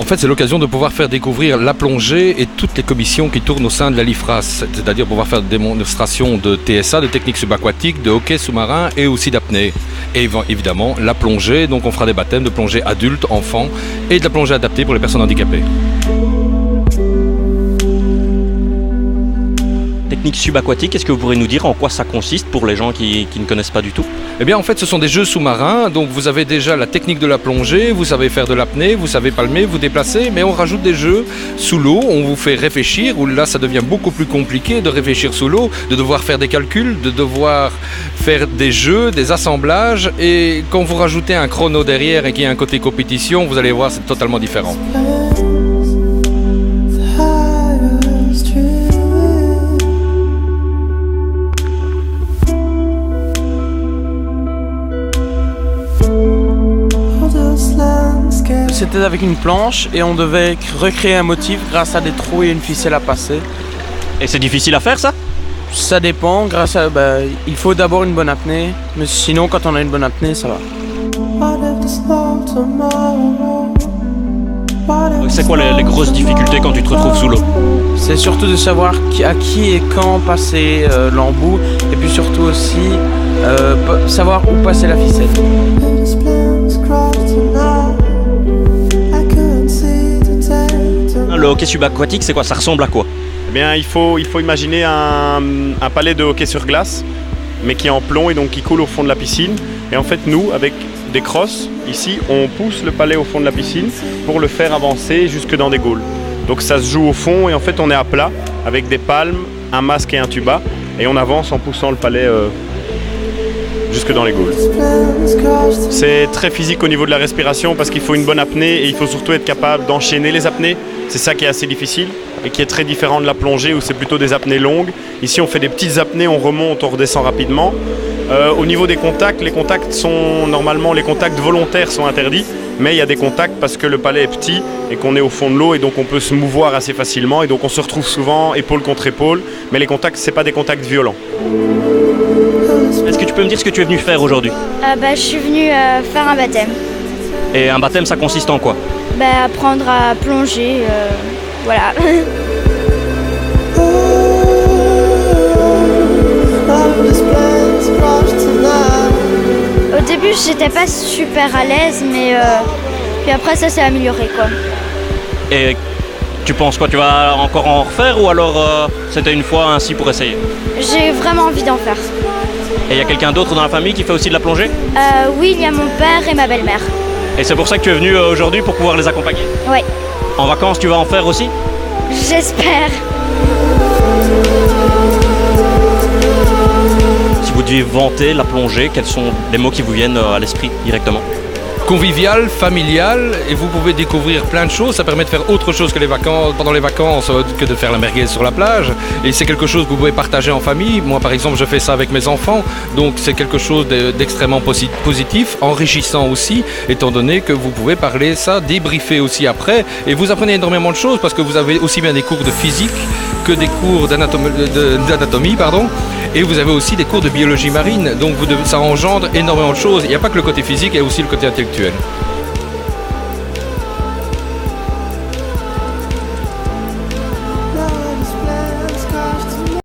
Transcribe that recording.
fait, c'est l'occasion de pouvoir faire découvrir la plongée et toutes les commissions qui tournent au sein de la LIFRAS, c'est-à-dire pouvoir faire des démonstrations de TSA, de technique subaquatique, de hockey sous-marin et aussi d'apnée. Et évidemment, la plongée, donc on fera des baptêmes de plongée adultes, enfants et de la plongée adaptée pour les personnes handicapées. Technique subaquatique, est-ce que vous pourrez nous dire en quoi ça consiste pour les gens qui ne connaissent pas du tout? Eh bien, en fait, ce sont des jeux sous-marins. Donc, vous avez déjà la technique de la plongée, vous savez faire de l'apnée, vous savez palmer, vous déplacer, mais on rajoute des jeux sous l'eau. On vous fait réfléchir, où là, ça devient beaucoup plus compliqué de réfléchir sous l'eau, de devoir faire des calculs, de devoir faire des jeux, des assemblages. Et quand vous rajoutez un chrono derrière et qu'il y a un côté compétition, vous allez voir, c'est totalement différent. C'était avec une planche et on devait recréer un motif grâce à des trous et une ficelle à passer. Et c'est difficile à faire ça? Ça dépend, il faut d'abord une bonne apnée, mais sinon quand on a une bonne apnée, ça va. C'est quoi les grosses difficultés quand tu te retrouves sous l'eau? C'est surtout de savoir à qui et quand passer l'embout et puis surtout aussi savoir où passer la ficelle. Le hockey subaquatique, c'est quoi? Ça ressemble à quoi? Eh bien, il faut imaginer un palais de hockey sur glace, mais qui est en plomb et donc qui coule au fond de la piscine. Et en fait, nous, avec des crosses, ici, on pousse le palais au fond de la piscine pour le faire avancer jusque dans des gaules. Donc ça se joue au fond et en fait, on est à plat avec des palmes, un masque et un tuba. Et on avance en poussant le palais jusque dans les gaules. C'est très physique au niveau de la respiration parce qu'il faut une bonne apnée et il faut surtout être capable d'enchaîner les apnées. C'est ça qui est assez difficile et qui est très différent de la plongée où c'est plutôt des apnées longues. Ici on fait des petites apnées, on remonte, on redescend rapidement. Au niveau des contacts, les contacts volontaires sont interdits, mais il y a des contacts parce que le palais est petit et qu'on est au fond de l'eau et donc on peut se mouvoir assez facilement et donc on se retrouve souvent épaule contre épaule, mais les contacts, c'est pas des contacts violents. Est-ce que tu peux me dire ce que tu es venu faire aujourd'hui? Je suis venue faire un baptême. Et un baptême, ça consiste en quoi? Apprendre à plonger, voilà. Au début, j'étais pas super à l'aise, mais puis après ça s'est amélioré, quoi. Et tu penses quoi? Tu vas encore en refaire ou alors c'était une fois ainsi pour essayer? J'ai vraiment envie d'en faire. Et il y a quelqu'un d'autre dans la famille qui fait aussi de la plongée? Oui, il y a mon père et ma belle-mère. Et c'est pour ça que tu es venu aujourd'hui pour pouvoir les accompagner? Oui. En vacances, tu vas en faire aussi? J'espère. Si vous deviez vanter la plongée, quels sont les mots qui vous viennent à l'esprit directement? Convivial, familial, et vous pouvez découvrir plein de choses. Ça permet de faire autre chose que pendant les vacances que de faire la merguez sur la plage. Et c'est quelque chose que vous pouvez partager en famille. Moi, par exemple, je fais ça avec mes enfants. Donc, c'est quelque chose d'extrêmement positif, enrichissant aussi, étant donné que vous pouvez parler ça, débriefer aussi après. Et vous apprenez énormément de choses parce que vous avez aussi bien des cours de physique que des cours d'anatomie, et vous avez aussi des cours de biologie marine. Donc, ça engendre énormément de choses. Il n'y a pas que le côté physique, il y a aussi le côté intellectuel.